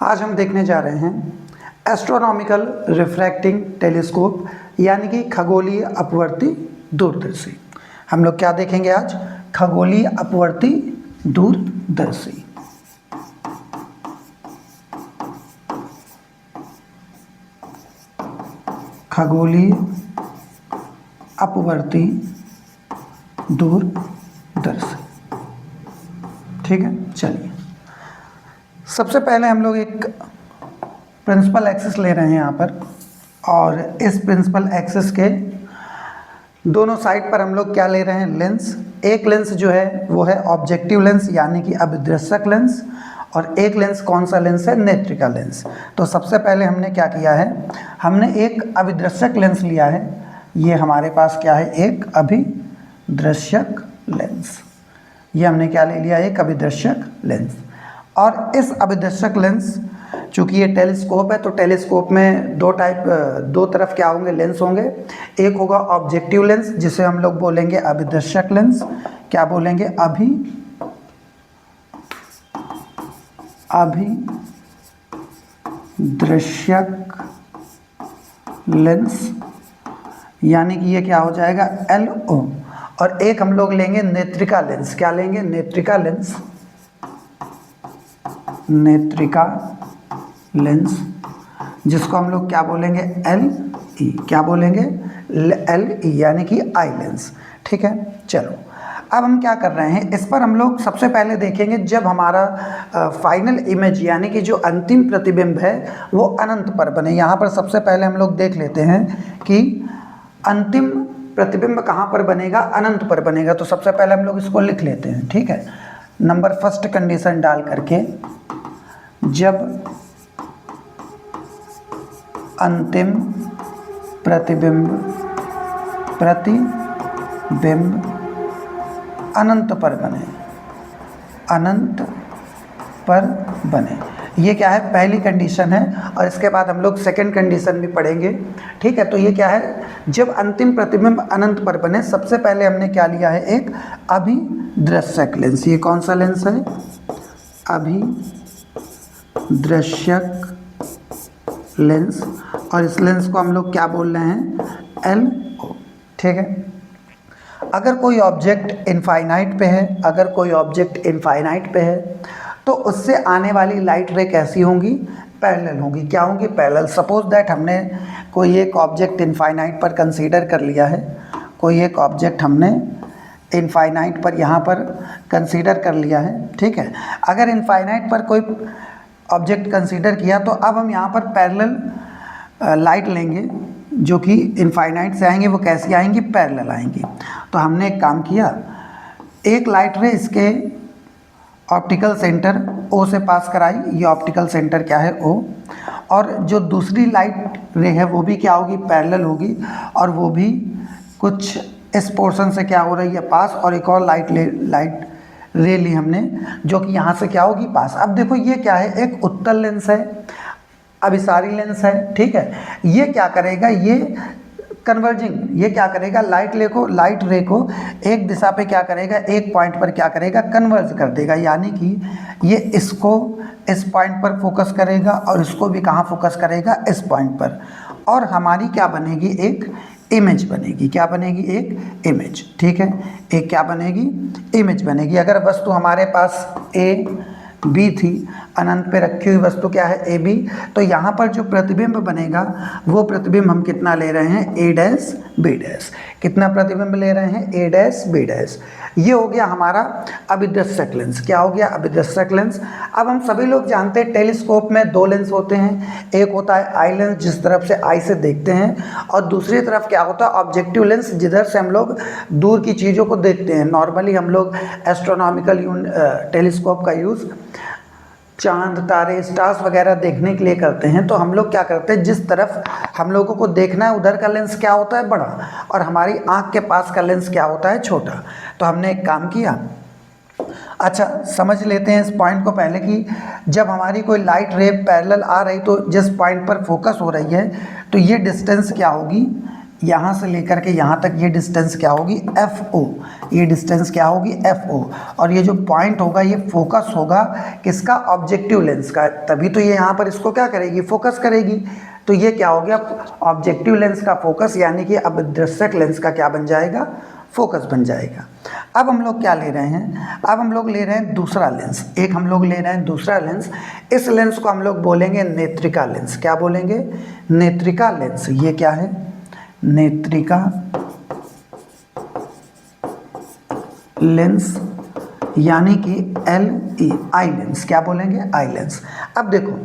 आज हम देखने जा रहे हैं एस्ट्रोनॉमिकल रिफ्रैक्टिंग टेलीस्कोप यानी कि खगोलीय अपवर्ती दूरदर्शी। हम लोग क्या देखेंगे आज? खगोलीय अपवर्ती दूरदर्शी। खगोलीय अपवर्ती दूरदर्शी। ठीक है, चलिए सबसे पहले हम लोग एक प्रिंसिपल एक्सिस ले रहे हैं यहाँ पर, और इस प्रिंसिपल एक्सिस के दोनों साइड पर हम लोग क्या ले रहे हैं? लेंस। एक लेंस जो है वो है ऑब्जेक्टिव लेंस यानी कि अभिदृश्यक लेंस, और एक लेंस कौन सा लेंस है? नेत्रिका लेंस। तो सबसे पहले हमने क्या किया है? हमने एक अभिदृश्यक लेंस लिया है। ये हमारे पास क्या है? एक अभिदृश्यक लेंस। ये हमने क्या ले लिया? एक अभिदृश्यक लेंस। और इस अभिदर्शक लेंस, चूँकि ये टेलीस्कोप है तो टेलीस्कोप में दो तरफ क्या होंगे? लेंस होंगे। एक होगा ऑब्जेक्टिव लेंस जिसे हम लोग बोलेंगे अभिदर्शक लेंस। क्या बोलेंगे? अभिदर्शक लेंस, यानी कि ये क्या हो जाएगा? LO। और एक हम लोग लेंगे नेत्रिका लेंस। क्या लेंगे? नेत्रिका लेंस। नेत्रिका लेंस जिसको हम लोग क्या बोलेंगे? LE। क्या बोलेंगे? LE यानी कि आई लेंस। ठीक है, चलो अब हम क्या कर रहे हैं? इस पर हम लोग सबसे पहले देखेंगे जब हमारा फाइनल इमेज यानी कि जो अंतिम प्रतिबिंब है वो अनंत पर बने। यहाँ पर सबसे पहले हम लोग देख लेते हैं कि अंतिम प्रतिबिंब कहाँ पर बनेगा? अनंत पर बनेगा। तो सबसे पहले हम लोग इसको लिख लेते हैं। ठीक है, नंबर फर्स्ट कंडीशन डाल करके, जब अंतिम प्रतिबिंब अनंत पर बने, अनंत पर बने, ये क्या है? पहली कंडीशन है। और इसके बाद हम लोग सेकंड कंडीशन भी पढ़ेंगे। ठीक है, तो ये क्या है? जब अंतिम प्रतिबिंब अनंत पर बने, सबसे पहले हमने क्या लिया है? एक अभिदृश्यक लेंस। ये कौन सा लेंस है? अभिदृश्यक लेंस। और इस लेंस को हम लोग क्या बोल रहे हैं? LO। ठीक है, अगर कोई ऑब्जेक्ट इनफाइनाइट पे है, अगर कोई ऑब्जेक्ट इनफाइनाइट पे है तो उससे आने वाली लाइट रे कैसी होंगी? पैरेलल होंगी। क्या होंगी? पैरेलल। सपोज दैट हमने कोई एक ऑब्जेक्ट इनफाइनाइट पर कंसीडर कर लिया है। कोई एक ऑब्जेक्ट हमने इनफाइनाइट पर यहाँ पर कंसीडर कर लिया है। ठीक है, अगर इनफाइनाइट पर कोई ऑब्जेक्ट कंसीडर किया तो अब हम यहाँ पर पैरेलल लाइट लेंगे जो कि इनफाइनाइट से आएंगे। वो कैसी आएंगी? पैरेलल आएंगी। तो हमने एक काम किया, एक लाइट रे इसके ऑप्टिकल सेंटर O से पास कराई। ये ऑप्टिकल सेंटर क्या है? O। और जो दूसरी लाइट रे है वो भी क्या होगी? पैरेलल होगी। और वो भी कुछ इस पोर्शन से क्या हो रही है? पास। और एक और लाइट रे ली हमने जो कि यहाँ से क्या होगी? पास। अब देखो ये क्या है? एक उत्तल लेंस है, अभिसारी लेंस है। ठीक है, ये क्या करेगा? ये कन्वर्जिंग, ये क्या करेगा? लाइट रे को एक दिशा पे क्या करेगा? एक पॉइंट पर क्या करेगा? कन्वर्ज कर देगा। यानी कि ये इसको इस पॉइंट पर फोकस करेगा और इसको भी कहाँ फोकस करेगा? इस पॉइंट पर। और हमारी क्या बनेगी? एक इमेज बनेगी। क्या बनेगी? एक इमेज। ठीक है, एक क्या बनेगी? इमेज बनेगी। अगर वस्तु हमारे पास AB थी, अनंत पे रखी हुई वस्तु क्या है? AB। तो यहाँ पर जो प्रतिबिंब बनेगा वो प्रतिबिंब हम कितना ले रहे हैं? A', B'। कितना प्रतिबिंब ले रहे हैं? A', B'। ये हो गया हमारा अभिदर्शक लेंस। क्या हो गया? अभिदर्शक लेंस। अब हम सभी लोग जानते हैं टेलीस्कोप में दो लेंस होते हैं। एक होता है आई लेंस जिस तरफ से आई से देखते हैं, और दूसरी तरफ क्या होता है? ऑब्जेक्टिव लेंस जिधर से हम लोग दूर की चीज़ों को देखते हैं। नॉर्मली हम लोग एस्ट्रोनॉमिकल टेलीस्कोप का यूज़ चांद, तारे, स्टार्स वगैरह देखने के लिए करते हैं। तो हम लोग क्या करते हैं? जिस तरफ हम लोगों को देखना है उधर का लेंस क्या होता है? बड़ा। और हमारी आँख के पास का लेंस क्या होता है? छोटा। तो हमने एक काम किया, अच्छा समझ लेते हैं इस पॉइंट को पहले कि जब हमारी कोई लाइट रे पैरेलल आ रही तो जिस पॉइंट पर फोकस हो रही है तो ये डिस्टेंस क्या होगी? यहाँ से लेकर के यहाँ तक ये डिस्टेंस क्या होगी, एफ ओ, ये डिस्टेंस क्या होगी, एफ ओ। और ये जो पॉइंट होगा ये फोकस होगा किसका, ऑब्जेक्टिव लेंस का, तभी तो ये यहाँ पर इसको क्या करेगी, फोकस करेगी। तो ये क्या हो गया, ऑब्जेक्टिव लेंस का फोकस, यानी कि अब दर्शक लेंस का क्या बन जाएगा, फोकस बन जाएगा। अब हम लोग क्या ले रहे हैं, अब हम लोग ले रहे हैं दूसरा लेंस, एक हम लोग ले रहे हैं दूसरा लेंस। इस लेंस को हम लोग बोलेंगे नेत्रिका लेंस। क्या बोलेंगे, नेत्रिका लेंस। ये क्या है, नेत्रिका लेंस, यानी कि LE, आई लेंस। क्या बोलेंगे, आई लेंस। अब देखो,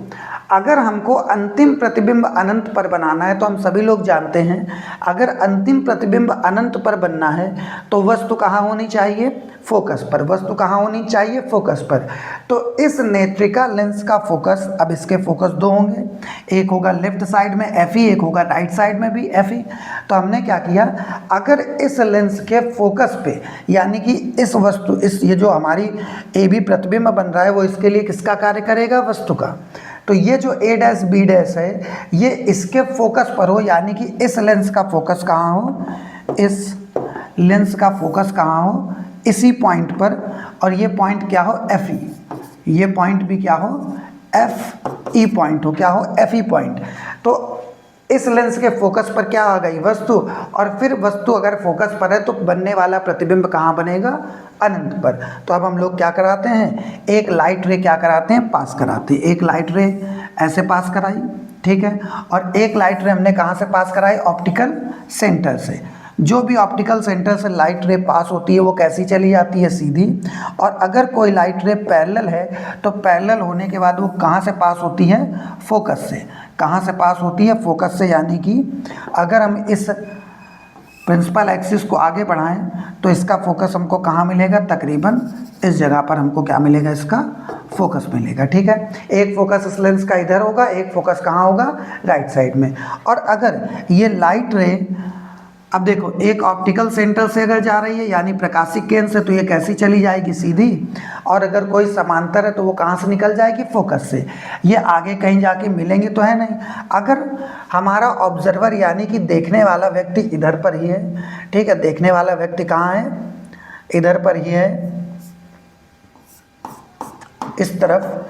अगर हमको अंतिम प्रतिबिंब अनंत पर बनाना है तो हम सभी लोग जानते हैं, अगर अंतिम प्रतिबिंब अनंत पर बनना है तो वस्तु कहाँ होनी चाहिए, फोकस पर। वस्तु कहाँ होनी चाहिए, फोकस पर। तो इस नेत्रिका लेंस का फोकस, अब इसके फोकस दो होंगे, एक होगा लेफ्ट साइड में FE, एक होगा राइट साइड में भी FE। तो हमने क्या किया, अगर इस लेंस के फोकस पे, यानी कि इस वस्तु, इस ये जो हमारी AB प्रतिबिंब बन रहा है वो इसके लिए किसका कार्य करेगा, वस्तु का। तो ये जो A' B' है ये इसके फोकस पर हो, यानी कि इस लेंस का फोकस कहाँ हो, इस लेंस का फोकस कहाँ हो, इसी पॉइंट पर। और ये पॉइंट क्या हो, FE, ये पॉइंट भी क्या हो, FE पॉइंट हो, क्या हो, FE पॉइंट। तो इस लेंस के फोकस पर क्या आ गई, वस्तु, और फिर वस्तु अगर फोकस पर है तो बनने वाला प्रतिबिंब कहाँ बनेगा, अनंत पर। तो अब हम लोग क्या कराते हैं, एक लाइट रे क्या कराते हैं, पास कराते हैं। एक लाइट रे ऐसे पास कराई, ठीक है, और एक लाइट रे हमने कहाँ से पास कराई, ऑप्टिकल सेंटर से। जो भी ऑप्टिकल सेंटर से लाइट रे पास होती है वो कैसी चली जाती है, सीधी। और अगर कोई लाइट रे पैरेलल है तो पैरेलल होने के बाद वो कहाँ से पास होती है, फोकस से। कहाँ से पास होती है, फोकस से। यानी कि अगर हम इस प्रिंसिपल एक्सिस को आगे बढ़ाएं तो इसका फोकस हमको कहाँ मिलेगा, तकरीबन इस जगह पर हमको क्या मिलेगा, इसका फोकस मिलेगा, ठीक है। एक फोकस इस लेंस का इधर होगा, एक फोकस कहाँ होगा, राइट साइड में। और अगर ये लाइट रे, अब देखो, एक ऑप्टिकल सेंटर से अगर जा रही है यानी प्रकाशिक केंद्र से, तो ये कैसी चली जाएगी, सीधी। और अगर कोई समांतर है तो वो कहाँ से निकल जाएगी, फोकस से। ये आगे कहीं जाके मिलेंगे तो है नहीं। अगर हमारा ऑब्जर्वर यानी कि देखने वाला व्यक्ति इधर पर ही है, ठीक है, देखने वाला व्यक्ति कहाँ है, इधर पर ही है, इस तरफ।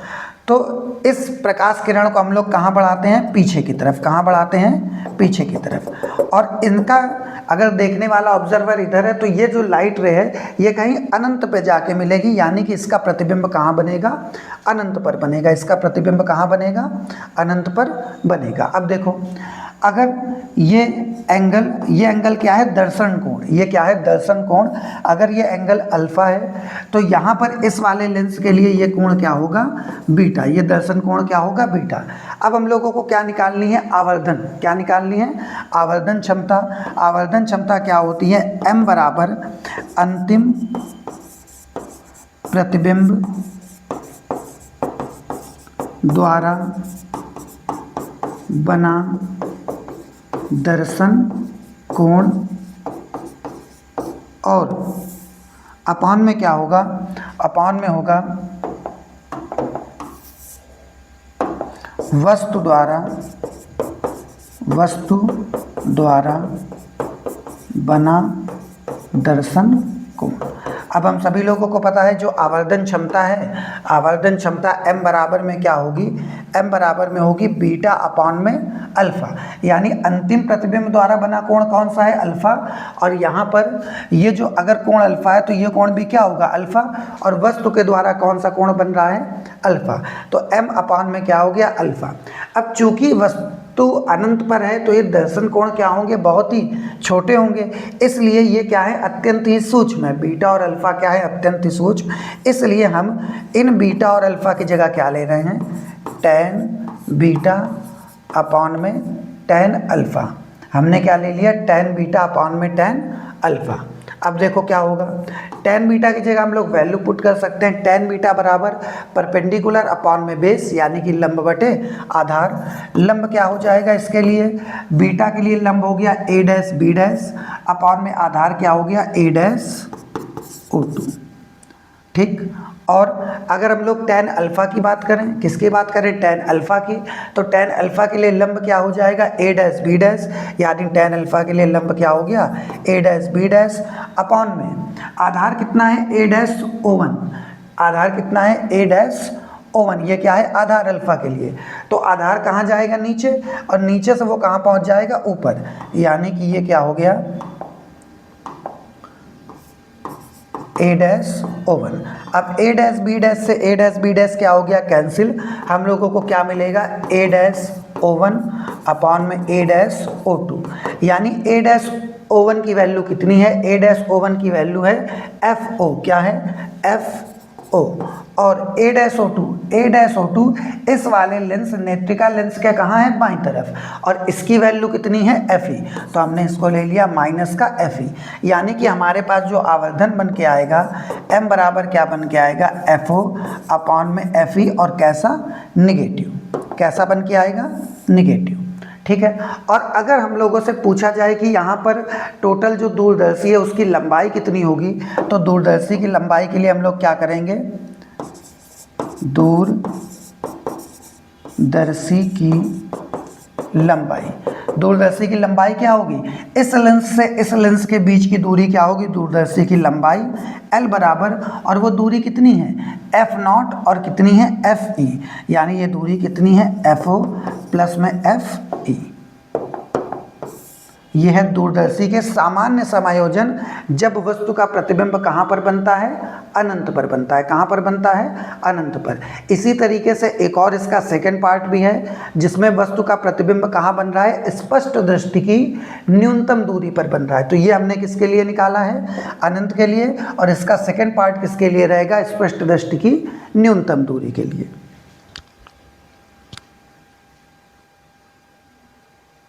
तो इस प्रकाश किरण को हम लोग कहाँ बढ़ाते हैं, पीछे की तरफ। कहाँ बढ़ाते हैं, पीछे की तरफ। और इनका अगर देखने वाला ऑब्जर्वर इधर है तो ये जो लाइट रे है ये कहीं अनंत पे जाके मिलेगी, यानी कि इसका प्रतिबिंब कहाँ बनेगा, अनंत पर बनेगा। इसका प्रतिबिंब कहाँ बनेगा, अनंत पर बनेगा। अब देखो, अगर ये एंगल क्या है, दर्शन कोण। ये क्या है, दर्शन कोण। अगर ये एंगल अल्फा है तो यहाँ पर इस वाले लेंस के लिए ये कोण क्या होगा, बीटा। ये दर्शन कोण क्या होगा, बीटा। अब हम लोगों को क्या निकालनी है, आवर्धन। क्या निकालनी है, आवर्धन क्षमता। आवर्धन क्षमता क्या होती है, m बराबर अंतिम प्रतिबिंब द्वारा बना दर्शन कोण, और अपान में क्या होगा, अपान में होगा वस्तु द्वारा बना दर्शन कोण। अब हम सभी लोगों को पता है जो आवर्धन क्षमता है, आवर्धन क्षमता m बराबर में क्या होगी, m बराबर में होगी बीटा अपान में अल्फा। यानी अंतिम प्रतिबिंब द्वारा बना कोण कौन सा है, अल्फा। और यहाँ पर ये जो अगर कोण अल्फा है तो ये कोण भी क्या होगा, अल्फा। और वस्तु के द्वारा कौन सा कोण बन रहा है, अल्फा। तो m अपान में क्या हो गया, अल्फा। अब चूंकि वस्तु अनंत पर है तो ये दर्शन कोण क्या होंगे, बहुत ही छोटे होंगे। इसलिए ये क्या है, अत्यंत ही सूक्ष्म है। बीटा और अल्फा क्या है, अत्यंत ही सूक्ष्म। इसलिए हम इन बीटा और अल्फा की जगह क्या ले रहे हैं, tan बीटा अपॉन में tan अल्फा। हमने क्या ले लिया, tan बीटा अपॉन में tan अल्फा। अब देखो क्या होगा, tan बीटा की जगह हम लोग वैल्यू पुट कर सकते हैं। tan बीटा बराबर परपेंडिकुलर अपॉन में बेस, यानी कि लंब बटे आधार। लंब क्या हो जाएगा इसके लिए, बीटा के लिए लंब हो गया a' b' अपॉन में आधार क्या हो गया a' O2, ठीक। और अगर हम लोग tan अल्फ़ा की बात करें, किसकी बात करें, tan अल्फ़ा की, तो tan अल्फ़ा के लिए लंब क्या हो जाएगा, a डैश b डैश, यानी tan अल्फ़ा के लिए लंब क्या हो गया, a dash b dash upon में आधार कितना है, a डैश O1, आधार कितना है, a डैश O1, ये क्या है, आधार अल्फ़ा के लिए। तो आधार कहाँ जाएगा, नीचे, और नीचे से वो कहाँ पहुँच जाएगा, ऊपर, यानी कि ये क्या हो गया, a डैश O1। अब a डैश b डैश से a डैश b डैश क्या हो गया, कैंसिल, हम लोगों को क्या मिलेगा, a डैश O1 अपॉन में a डैश O2, यानी a डैश O1 की वैल्यू कितनी है, a डैश O1 की वैल्यू है FO, क्या है, FO, और a डैश O2 इस वाले लेंस नेत्रिका लेंस के कहाँ है, बाईं तरफ, और इसकी वैल्यू कितनी है, FE, तो हमने इसको ले लिया माइनस का FE, यानी कि हमारे पास जो आवर्धन बन के आएगा m बराबर क्या बन के आएगा, FO अपॉन में FE, और कैसा, निगेटिव, कैसा बन के आएगा, निगेटिव, ठीक है। और अगर हम लोगों से पूछा जाए कि यहाँ पर टोटल जो दूरदर्शी है उसकी लंबाई कितनी होगी, तो दूरदर्शी की लंबाई के लिए हम लोग क्या करेंगे, दूरदर्शी की लंबाई क्या होगी, इस लेंस से इस लेंस के बीच की दूरी क्या होगी, दूरदर्शी की लंबाई L बराबर, और वो दूरी कितनी है, F0 और कितनी है, FE, यानी ये दूरी कितनी है, FO प्लस में FE। ये है दूरदर्शी के सामान्य समायोजन जब वस्तु का प्रतिबिंब कहाँ पर बनता है, अनंत पर बनता है, कहाँ पर बनता है, अनंत पर। इसी तरीके से एक और इसका सेकंड पार्ट भी है जिसमें वस्तु का प्रतिबिंब कहाँ बन रहा है, स्पष्ट दृष्टि की न्यूनतम दूरी पर बन रहा है। तो ये हमने किसके लिए निकाला है, अनंत के लिए, और इसका सेकंड पार्ट किसके लिए रहेगा, स्पष्ट दृष्टि की न्यूनतम दूरी के लिए।